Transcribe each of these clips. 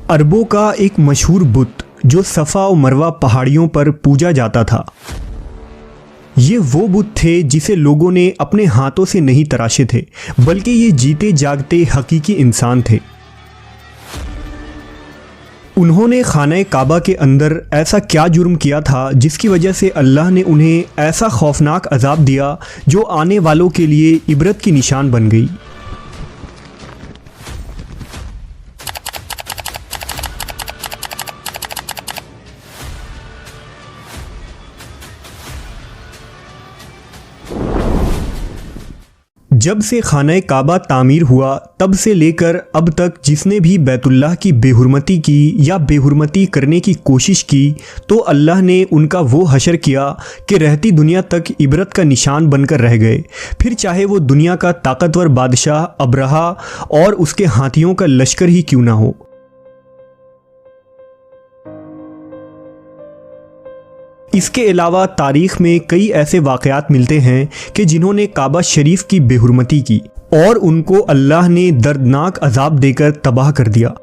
अरबों का एक मशहूर बुत जो सफ़ा और मरवा पहाड़ियों पर पूजा जाता था। ये वो बुत थे जिसे लोगों ने अपने हाथों से नहीं तराशे थे, बल्कि ये जीते जागते हकीकी इंसान थे। उन्होंने खाने काबा के अंदर ऐसा क्या जुर्म किया था जिसकी वजह से अल्लाह ने उन्हें ऐसा खौफनाक अजाब दिया जो आने वालों के लिए इबरत की निशान बन गई। जब से खाना काबा तामीर हुआ तब से लेकर अब तक जिसने भी बैतुल्लाह की बेहुरमती की या बेहुरमती करने की कोशिश की तो अल्लाह ने उनका वो हशर किया कि रहती दुनिया तक इबरत का निशान बनकर रह गए, फिर चाहे वो दुनिया का ताकतवर बादशाह अब्रहा और उसके हाथियों का लश्कर ही क्यों ना हो। इसके अलावा तारीख़ में कई ऐसे वाक़यात मिलते हैं कि जिन्होंने काबा शरीफ की बेहुरमती की और उनको अल्लाह ने दर्दनाक अजाब देकर तबाह कर दिया।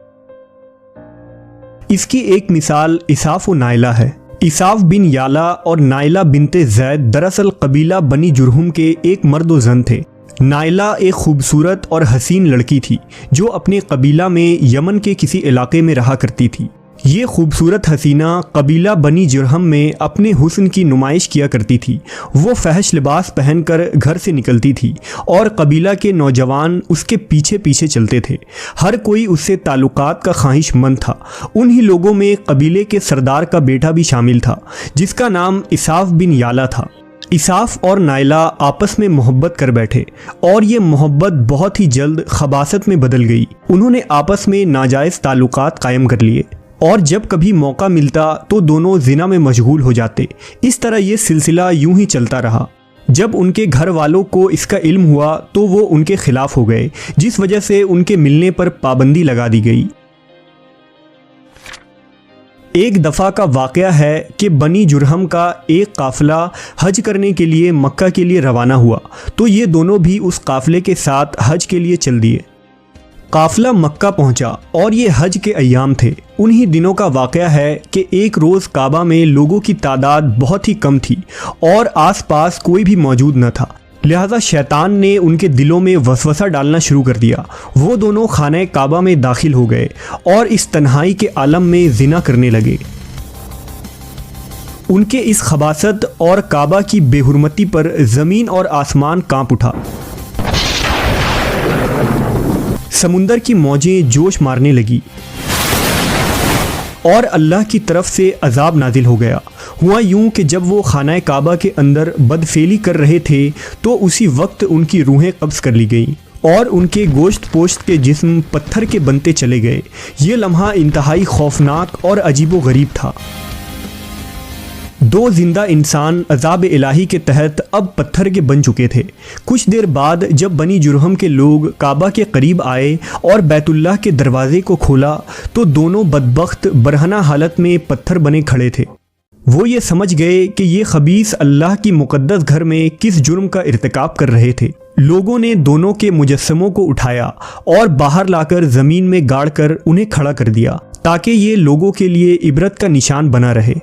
इसकी एक मिसाल इसाफ व नाइला है। इसाफ बिन याला और नाइला बिनते ज़ैद दरअसल कबीला बनी जुरहुम के एक मर्द व ज़न थे। नाइला एक खूबसूरत और हसीन लड़की थी जो अपने कबीला में यमन के किसी इलाके में रहा करती थी। ये खूबसूरत हसीना कबीला बनी जुरहम में अपने हुस्न की नुमाइश किया करती थी। वो फहश लिबास पहनकर घर से निकलती थी और कबीला के नौजवान उसके पीछे पीछे चलते थे। हर कोई उससे ताल्लुकात का ख्वाहिशमंद था। उन्हीं लोगों में कबीले के सरदार का बेटा भी शामिल था जिसका नाम इसाफ बिन याला था। इसाफ और नाइला आपस में मोहब्बत कर बैठे और ये मोहब्बत बहुत ही जल्द खबासत में बदल गई। उन्होंने आपस में नाजायज़ ताल्लुकात कायम कर लिए और जब कभी मौका मिलता तो दोनों जिना में मशगूल हो जाते। इस तरह ये सिलसिला यूं ही चलता रहा। जब उनके घर वालों को इसका इल्म हुआ तो वो उनके खिलाफ हो गए, जिस वजह से उनके मिलने पर पाबंदी लगा दी गई। एक दफ़ा का वाक़या है कि बनी जुरहम का एक काफ़िला हज करने के लिए मक्का के लिए रवाना हुआ तो ये दोनों भी उस काफ़िले के साथ हज के लिए चल दिए। काफ़िला मक्का पहुंचा और ये हज के अय्याम थे। उन्हीं दिनों का वाक़या है कि एक रोज़ काबा में लोगों की तादाद बहुत ही कम थी और आसपास कोई भी मौजूद न था। लिहाजा शैतान ने उनके दिलों में वसवसा डालना शुरू कर दिया। वो दोनों खाने काबा में दाखिल हो गए और इस तन्हाई के आलम में जिना करने लगे। उनके इस खबासत और काबा की बेहुरमती पर ज़मीन और आसमान कांप उठा। समुंदर की मौजें जोश मारने लगी और अल्लाह की तरफ से अजाब नाजिल हो गया। हुआ यूं कि जब वो खाना काबा के अंदर बदफेली कर रहे थे तो उसी वक्त उनकी रूहें कब्ज़ कर ली गईं और उनके गोश्त पोश्त के जिस्म पत्थर के बनते चले गए। ये लम्हा इंतहाई खौफनाक और अजीबो गरीब था। दो जिंदा इंसान अजाब इलाही के तहत अब पत्थर के बन चुके थे। कुछ देर बाद जब बनी जुरहम के लोग काबा के करीब आए और बैतुल्लाह के दरवाजे को खोला तो दोनों बदबख्त बरहना हालत में पत्थर बने खड़े थे। वो ये समझ गए कि ये खबीस अल्लाह की मुक़द्दस घर में किस जुर्म का इर्तिकाब कर रहे थे। लोगों ने दोनों के मुजस्समों को उठाया और बाहर लाकर ज़मीन में गाड़ कर उन्हें खड़ा कर दिया ताकि ये लोगों के लिए इबरत का निशान बना रहे।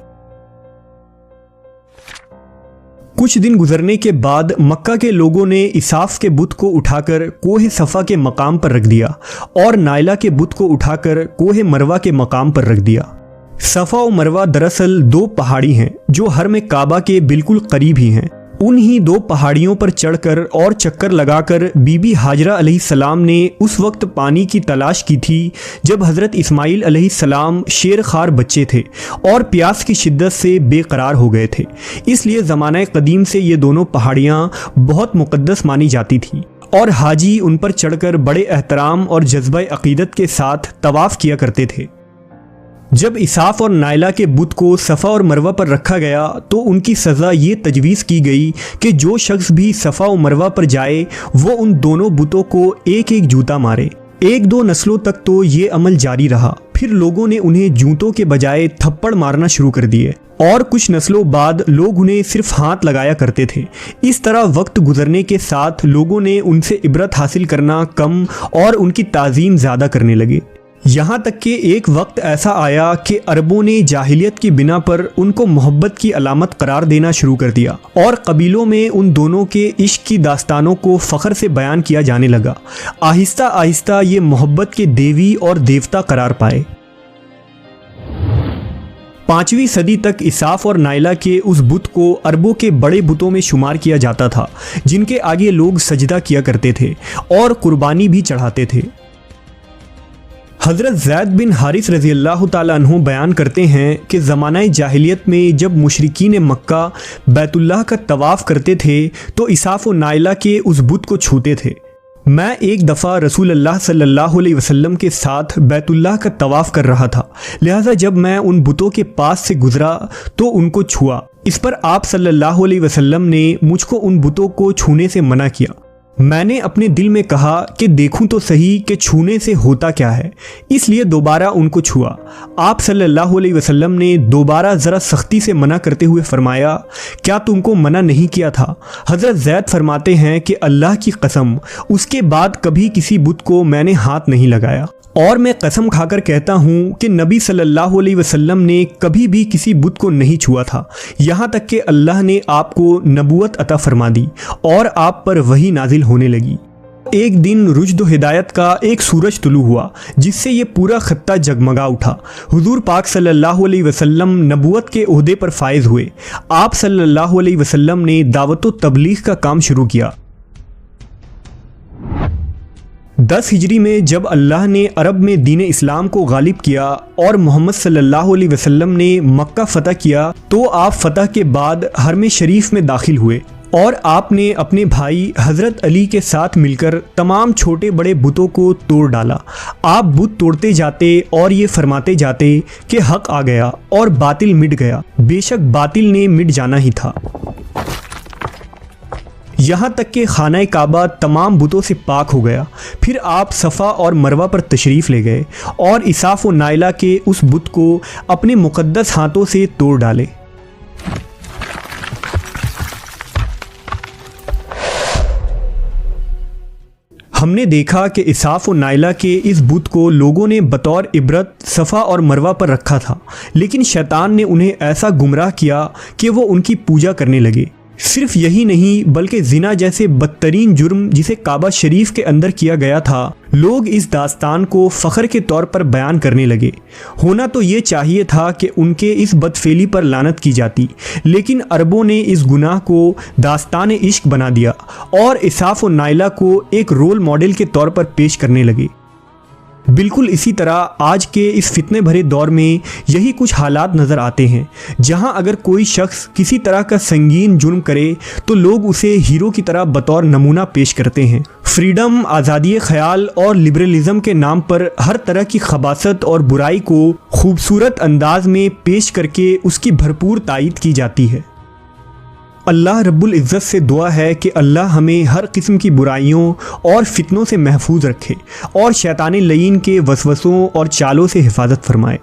कुछ दिन गुजरने के बाद मक्का के लोगों ने इसाफ के बुत को उठाकर कोहे सफ़ा के मकाम पर रख दिया और नाइला के बुत को उठाकर कोहे मरवा के मकाम पर रख दिया। सफ़ा और मरवा दरअसल दो पहाड़ी हैं जो हरम काबा के बिल्कुल करीब ही हैं। उन्हीं दो पहाड़ियों पर चढ़कर और चक्कर लगाकर बीबी हाजरा अलैहिस्सलाम ने उस वक्त पानी की तलाश की थी जब हज़रत इस्माइल अलैहिस्सलाम शेर खार बच्चे थे और प्यास की शिद्दत से बेकरार हो गए थे। इसलिए ज़माना कदीम से ये दोनों पहाड़ियाँ बहुत मुक़द्दस मानी जाती थी और हाजी उन पर चढ़कर बड़े एहतराम और जज्बा अक़ीदत के साथ तवाफ़ किया करते थे। जब इसाफ और नाइला के बुत को सफ़ा और मरवा पर रखा गया तो उनकी सज़ा ये तजवीज़ की गई कि जो शख्स भी सफ़ा और मरवा पर जाए वो उन दोनों बुतों को एक एक जूता मारे। एक दो नस्लों तक तो ये अमल जारी रहा। फिर लोगों ने उन्हें जूतों के बजाय थप्पड़ मारना शुरू कर दिए और कुछ नस्लों बाद लोग उन्हें सिर्फ हाथ लगाया करते थे। इस तरह वक्त गुजरने के साथ लोगों ने उनसे इबरत हासिल करना कम और उनकी ताज़ीम ज़्यादा करने लगे। यहाँ तक कि एक वक्त ऐसा आया कि अरबों ने जाहिलियत की बिना पर उनको मोहब्बत की अलामत करार देना शुरू कर दिया और कबीलों में उन दोनों के इश्क की दास्तानों को फ़ख्र से बयान किया जाने लगा। आहिस्ता आहिस्ता ये मोहब्बत के देवी और देवता करार पाए। 5वीं सदी तक इसाफ और नाइला के उस बुत को अरबों के बड़े बुतों में शुमार किया जाता था, जिनके आगे लोग सजदा किया करते थे और कुर्बानी भी चढ़ाते थे। हज़रत ज़ैद बिन हारिस रज़ी अल्लाह ताला अन्हु बयान करते हैं कि ज़मानाए जाहिलियत में जब मुशरिकीन मक्का बैतुल्लाह का तवाफ़ करते थे तो इसाफ़ व नाइला के उस बुत को छूते थे। मैं एक दफ़ा रसूल अल्लाह सल्लल्लाहु अलैहि वसल्लम के साथ बैतुल्लाह का तवाफ़ कर रहा था, लिहाजा जब मैं उन बुतों के पास से गुज़रा तो उनको छुआ। इस पर आप सल्लल्लाहु अलैहि वसल्लम ने मुझको उन बुतों को छूने से मना किया। मैंने अपने दिल में कहा कि देखूं तो सही कि छूने से होता क्या है, इसलिए दोबारा उनको छुआ। आप सल्लल्लाहु अलैहि वसल्लम ने दोबारा ज़रा सख्ती से मना करते हुए फरमाया, क्या तुमको मना नहीं किया था? हज़रत ज़ैद फरमाते हैं कि अल्लाह की कसम, उसके बाद कभी किसी बुत को मैंने हाथ नहीं लगाया और मैं कसम खाकर कहता हूँ कि नबी सल्लल्लाहु अलैहि वसल्लम ने कभी भी किसी बुत को नहीं छुआ था, यहाँ तक कि अल्लाह ने आपको नबूवत अता फरमा दी और आप पर वही नाजिल होने लगी। एक दिन रुश्द हिदायत का एक सूरज तुलू हुआ जिससे ये पूरा खत्ता जगमगा उठा। हुजूर पाक सल्लल्लाहु अलैहि वसल्लम नबूवत के ओहदे पर फायज हुए। आप सल्लल्लाहु अलैहि वसल्लम ने दावत व तबलीग का काम शुरू किया। 10 हिजरी में जब अल्लाह ने अरब में दीन इस्लाम को गालिब किया और मोहम्मद सल्लल्लाहु अलैहि वसल्लम ने मक्का फ़तह किया तो आप फ़तह के बाद हरम शरीफ में दाखिल हुए और आपने अपने भाई हज़रत अली के साथ मिलकर तमाम छोटे बड़े बुतों को तोड़ डाला। आप बुत तोड़ते जाते और ये फरमाते जाते कि हक़ आ गया और बातिल मिट गया। बेशक बातिल ने मिट जाना ही था। यहाँ तक कि खाना काबा तमाम बुतों से पाक हो गया। फिर आप सफ़ा और मरवा पर तशरीफ़ ले गए और इसाफ़ व नाइला के उस बुत को अपने मुक़द्दस हाथों से तोड़ डाले। हमने देखा कि इसाफ़ व नाइला के इस बुत को लोगों ने बतौर इबरत सफ़ा और मरवा पर रखा था, लेकिन शैतान ने उन्हें ऐसा गुमराह किया कि वो उनकी पूजा करने लगे। सिर्फ यही नहीं बल्कि जिना जैसे बदतरीन जुर्म जिसे काबा शरीफ के अंदर किया गया था, लोग इस दास्तान को फ़ख्र के तौर पर बयान करने लगे। होना तो ये चाहिए था कि उनके इस बदफेली पर लानत की जाती, लेकिन अरबों ने इस गुनाह को दास्तान इश्क बना दिया और इसाफ़ व नाइला को एक रोल मॉडल के तौर पर पेश करने लगे। बिल्कुल इसी तरह आज के इस फितने भरे दौर में यही कुछ हालात नज़र आते हैं, जहां अगर कोई शख्स किसी तरह का संगीन जुर्म करे तो लोग उसे हीरो की तरह बतौर नमूना पेश करते हैं। फ्रीडम, आज़ादी ख्याल और लिबरलिज़म के नाम पर हर तरह की खबासत और बुराई को खूबसूरत अंदाज में पेश करके उसकी भरपूर तायीद की जाती है। अल्लाह रब्बुल इज़्ज़त से दुआ है कि अल्लाह हमें हर किस्म की बुराइयों और फितनों से महफूज रखे और शैतान लईन के वसवसों और चालों से हिफाजत फरमाए।